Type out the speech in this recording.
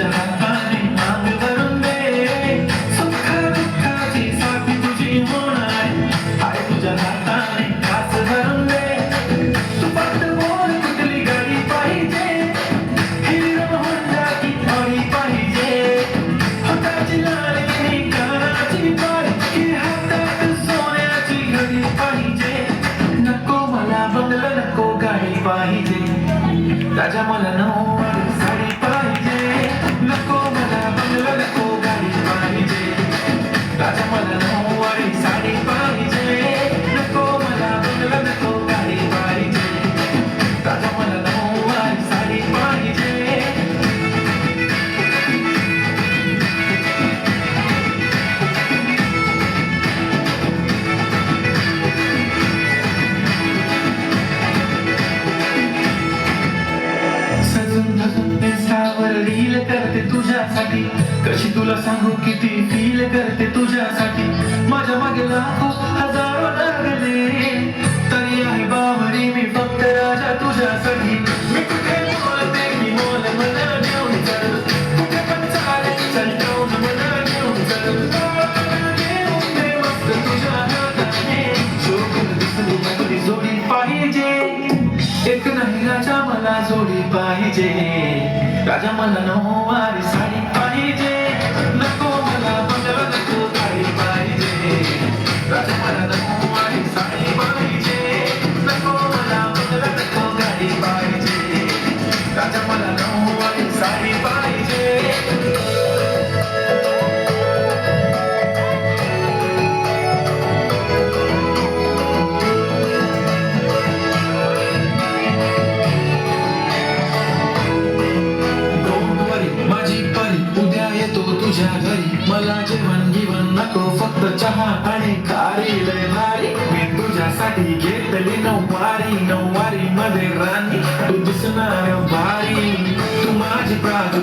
तुझ्या हाताने माग भरून दे, सुख दुःखाची साथी तुझी होणार आहे तुझ्या हाताने कास भरून दे. तू फक्त बोल कुठली गाडी पाहिजे, हिरो होंडा की ऑडी पाहिजे, हाताची लाडकी कानाची बाळी की हातात सोन्याची घडी पाहिजे. नको मला बंगला नको गाडी पाहिजे, राजा मला नऊवारी साडी पाहिजे. नको मला बंगला नको गाडी पाहिजे, राजा मला नऊवारी साडी पाहिजे. नको मला बंगला नको गाडी पाहिजे, राजा मला नऊवारी साडी पाहिजे. सजून धजून इंस्टावर रील करते तुझ्यासाठी, कशी तुला सांगू किती फील करते तुझ्यासाठी. माझ्या मागे लाखो हजारो लागले, तरी आहे बावरी मी फक्त राजा तुझ्यासाठी. मी कुठे बोलते की मोल मला घेऊन चल, कुठे पण चालेल चल जाऊन मला घेऊन चल. घेऊन दे मस्त तुझ्या हाताने, शोभून दिसली तुझी जोडी पाहिजे. एक नाही राजा मला जोडी पाहिजे, राजा मला नऊवारी साडी पाहिजे. नको मला बंगला नको गाडी पाहिजे, राजा मला नऊवारी साडी पाहिजे. नको मला बंगला नको गाडी पाहिजे, राजा मला नऊवारी साडी पाहिजे. माझी परी उद्या येतो तुझ्या घरी, मला जेवण गिवण नको फक्त चहा आणि खारी लय भारी. मी तुझ्यासाठी घेतली नऊवारी, नऊवारी मध्ये राणी तू दिसणार भारी. तू माझी प्राजू